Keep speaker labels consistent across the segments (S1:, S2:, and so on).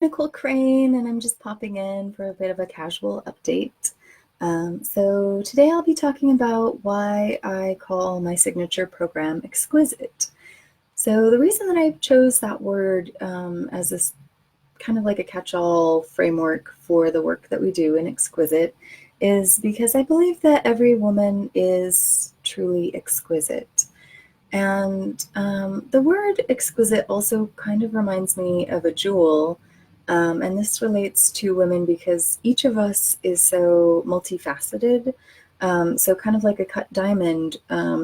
S1: Nicole Crane, and I'm just popping in for a bit of a casual update. So today I'll be talking about why I call my signature program exquisite. So the reason that I chose that word as this kind of like a catch-all framework for the work that we do in exquisite is because I believe that every woman is truly exquisite. And the word exquisite also kind of reminds me of a jewel. And this relates to women because each of us is so multifaceted. So, kind of like a cut diamond,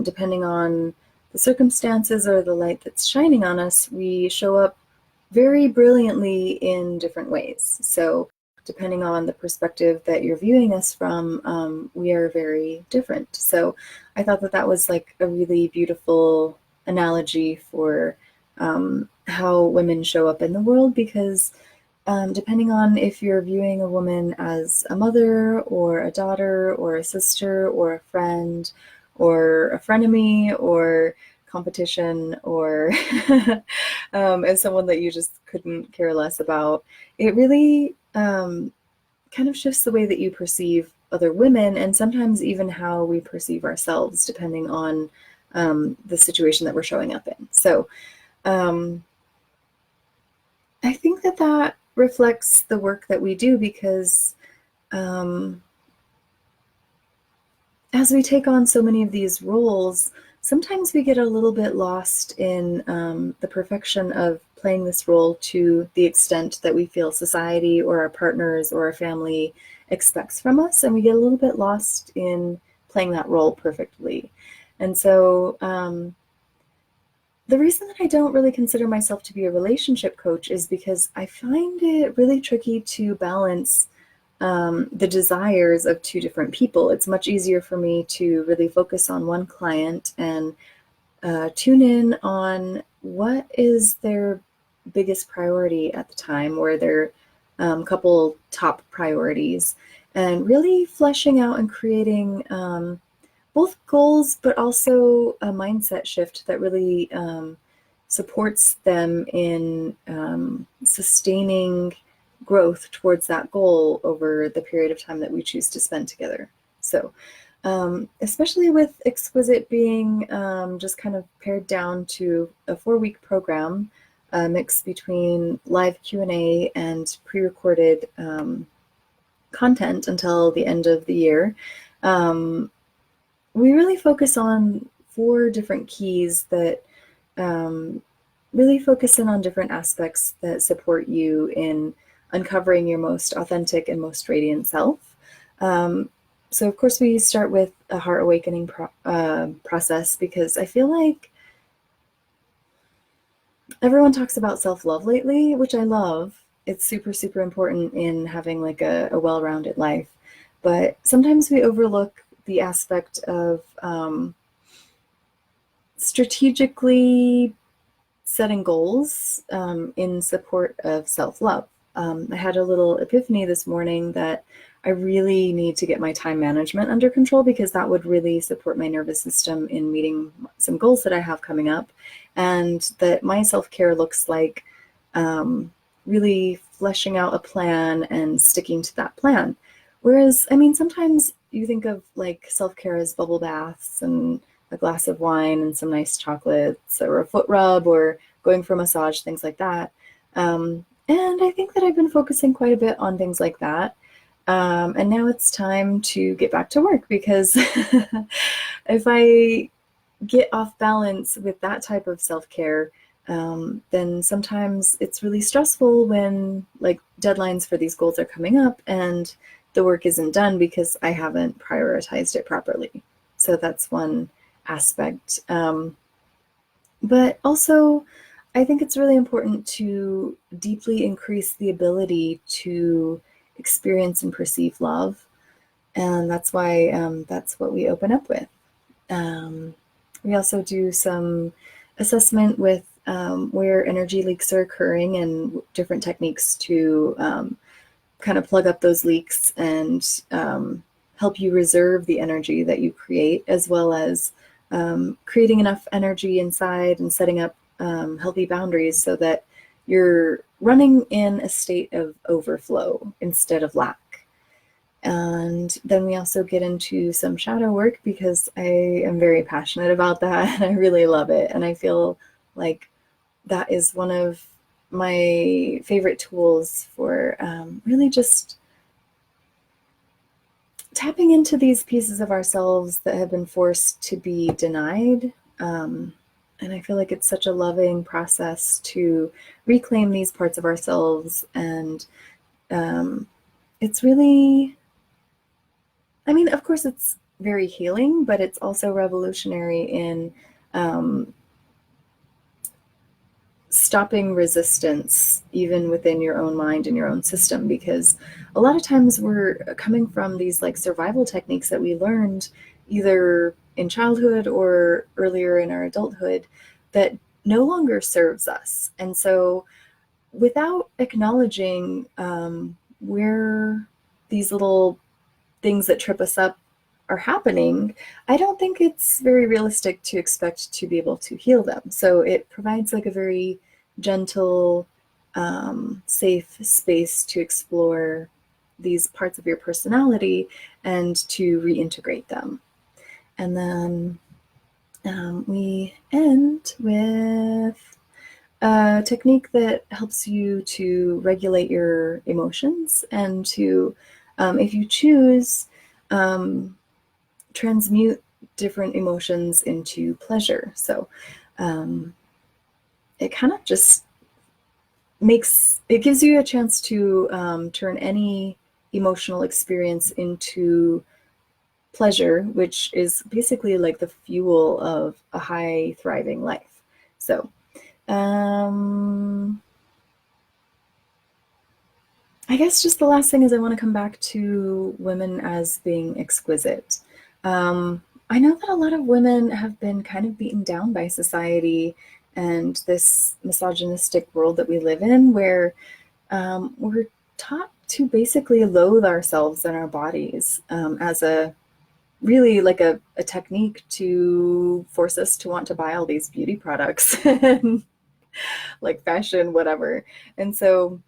S1: depending on the circumstances or the light that's shining on us, we show up very brilliantly in different ways. So, depending on the perspective that you're viewing us from, we are very different. So, I thought that that was like a really beautiful analogy for how women show up in the world because depending on if you're viewing a woman as a mother or a daughter or a sister or a friend or a frenemy or competition or as someone that you just couldn't care less about, it really kind of shifts the way that you perceive other women and sometimes even how we perceive ourselves, depending on the situation that we're showing up in. So um, I think that that reflects the work that we do because um, as we take on so many of these roles, sometimes we get a little bit lost in the perfection of playing this role to the extent that we feel society or our partners or our family expects from us. And we get a little bit lost in playing that role perfectly. And so the reason that I don't really consider myself to be a relationship coach is because I find it really tricky to balance the desires of two different people. It's much easier for me to really focus on one client and tune in on what is their biggest priority at the time or their couple top priorities, and really fleshing out and creating both goals, but also a mindset shift that really supports them in sustaining growth towards that goal over the period of time that we choose to spend together. So, especially with Exquisite being just kind of pared down to a 4-week program, a mix between live Q&A and pre-recorded content until the end of the year. We really focus on 4 different keys that um, really focus in on different aspects that support you in uncovering your most authentic and most radiant self. Um, so, of course, we start with a heart awakening process because I feel like everyone talks about self love lately, which I love. It's super, super important in having like a well rounded life. But sometimes we overlook the aspect of strategically setting goals in support of self love. I had a little epiphany this morning that I really need to get my time management under control because that would really support my nervous system in meeting some goals that I have coming up. And that my self care looks like really fleshing out a plan and sticking to that plan. Whereas, I mean, sometimes you think of like self care as bubble baths and a glass of wine and some nice chocolates or a foot rub or going for a massage, things like that. And I think that I've been focusing quite a bit on things like that. And now it's time to get back to work because if I get off balance with that type of self-care, then sometimes it's really stressful when like deadlines for these goals are coming up and the work isn't done because I haven't prioritized it properly. So that's one aspect. But also, I think it's really important to deeply increase the ability to experience and perceive love. And that's why that's what we open up with. Um, we also do some assessment with where energy leaks are occurring and different techniques to kind of plug up those leaks and help you reserve the energy that you create, as well as creating enough energy inside and setting up healthy boundaries so that you're running in a state of overflow instead of lack. And then we also get into some shadow work because I am very passionate about that and I really love it. And I feel like that is one of my favorite tools for really just tapping into these pieces of ourselves that have been forced to be denied. And I feel like it's such a loving process to reclaim these parts of ourselves. And it's really, I mean, of course, it's very healing, but it's also revolutionary in stopping resistance even within your own mind and your own system, because a lot of times we're coming from these like survival techniques that we learned either in childhood or earlier in our adulthood that no longer serves us. And so without acknowledging where these little things that trip us up are happening, I don't think it's very realistic to expect to be able to heal them. So it provides like a very gentle, safe space to explore these parts of your personality and to reintegrate them. And then we end with a technique that helps you to regulate your emotions and to, if you choose, transmute different emotions into pleasure. So it kind of just gives you a chance to turn any emotional experience into pleasure, which is basically like the fuel of a high thriving life. So I guess just the last thing is I want to come back to women as being exquisite. I know that a lot of women have been kind of beaten down by society and this misogynistic world that we live in, where we're taught to basically loathe ourselves and our bodies as a really like a technique to force us to want to buy all these beauty products and like fashion, whatever. And so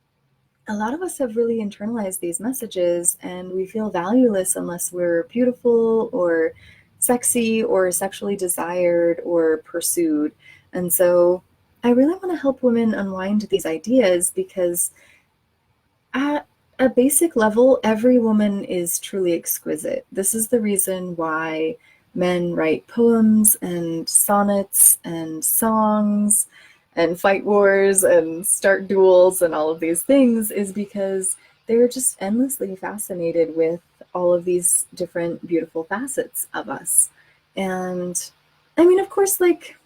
S1: a lot of us have really internalized these messages, and we feel valueless unless we're beautiful or sexy or sexually desired or pursued. And so I really want to help women unwind these ideas, because at a basic level, every woman is truly exquisite. This is the reason why men write poems and sonnets and songs and fight wars and start duels and all of these things, is because they're just endlessly fascinated with all of these different beautiful facets of us. And I mean, of course, like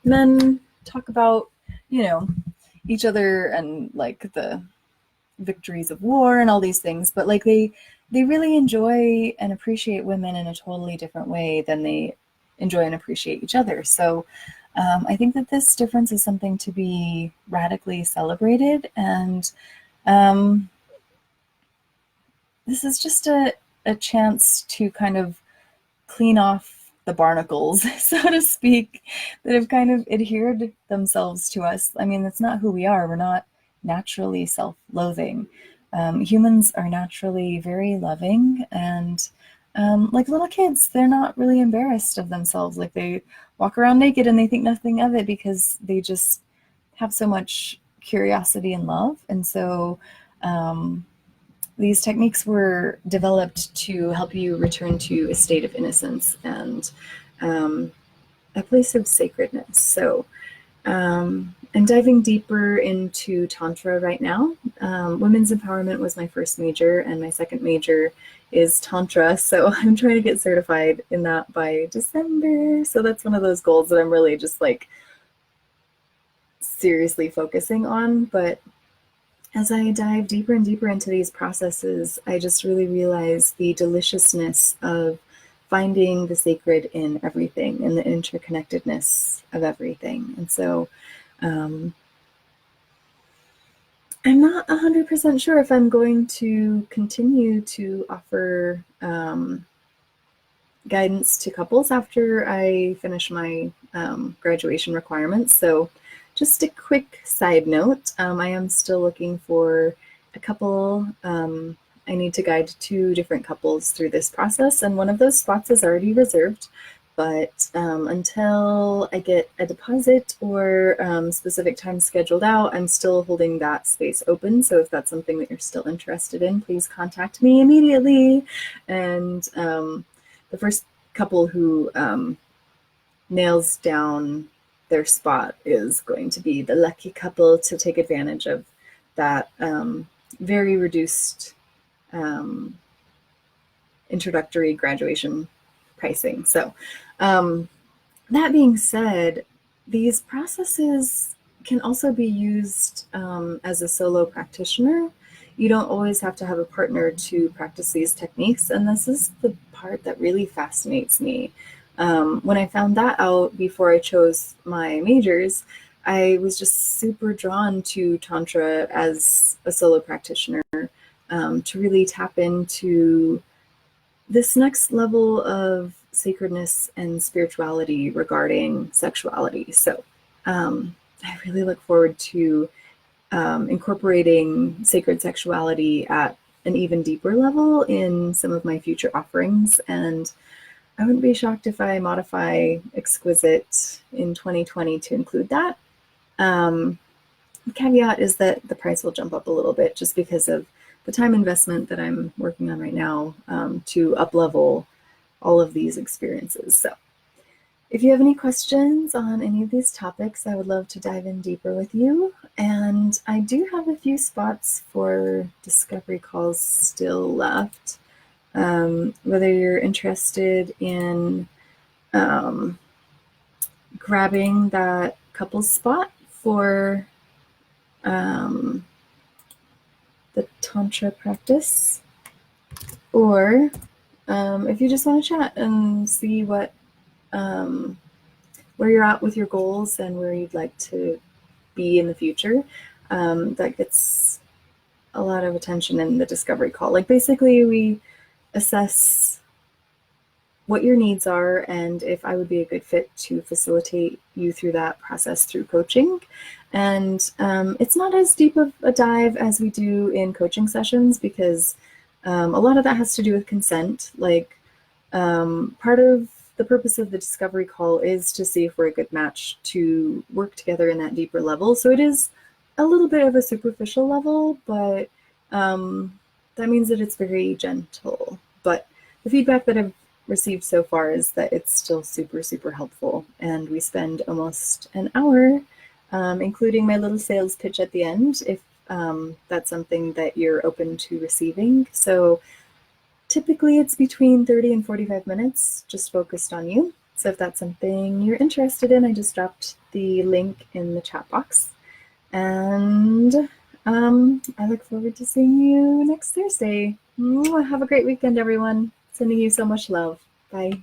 S1: men talk about, you know, each other and like the victories of war and all these things, but like they really enjoy and appreciate women in a totally different way than they enjoy and appreciate each other. So I think that this difference is something to be radically celebrated. And this is just a chance to kind of clean off the barnacles, so to speak, that have kind of adhered themselves to us. I mean, that's not who we are. We're not naturally self-loathing. Humans are naturally very loving, and like little kids, they're not really embarrassed of themselves. Like they walk around naked and they think nothing of it because they just have so much curiosity and love. And so these techniques were developed to help you return to a state of innocence and a place of sacredness. So I'm diving deeper into Tantra right now. Women's empowerment was my first major, and my second major is Tantra. So I'm trying to get certified in that by December. So that's one of those goals that I'm really just like seriously focusing on. But as I dive deeper and deeper into these processes, I just really realize the deliciousness of finding the sacred in everything and the interconnectedness of everything. And so I'm not 100% sure if I'm going to continue to offer guidance to couples after I finish my graduation requirements. So just a quick side note, I am still looking for a couple. I need to guide 2 different couples through this process, and one of those spots is already reserved. But until I get a deposit or specific time scheduled out, I'm still holding that space open. So if that's something that you're still interested in, please contact me immediately. And the first couple who nails down their spot is going to be the lucky couple to take advantage of that very reduced introductory graduation pricing. So that being said, these processes can also be used as a solo practitioner. You don't always have to have a partner to practice these techniques, and this is the part that really fascinates me. When I found that out before I chose my majors, I was just super drawn to Tantra as a solo practitioner, to really tap into this next level of sacredness and spirituality regarding sexuality. So I really look forward to incorporating sacred sexuality at an even deeper level in some of my future offerings. And I wouldn't be shocked if I modify Exquisite in 2020 to include that. The caveat is that the price will jump up a little bit just because of the time investment that I'm working on right now to up-level all of these experiences. So if you have any questions on any of these topics, I would love to dive in deeper with you. And I do have a few spots for discovery calls still left. Whether you're interested in grabbing that couples spot for the Tantra practice, or if you just want to chat and see what where you're at with your goals and where you'd like to be in the future, that gets a lot of attention in the discovery call. Like basically we assess what your needs are and if I would be a good fit to facilitate you through that process through coaching. And it's not as deep of a dive as we do in coaching sessions because a lot of that has to do with consent. Like part of the purpose of the discovery call is to see if we're a good match to work together in that deeper level. So it is a little bit of a superficial level, but that means that it's very gentle. But the feedback that I've received so far is that it's still super, super helpful. And we spend almost an hour, including my little sales pitch at the end, if that's something that you're open to receiving. So typically it's between 30 and 45 minutes, just focused on you. So if that's something you're interested in, I just dropped the link in the chat box. And I look forward to seeing you next Thursday. Have a great weekend, everyone. Sending you so much love. Bye.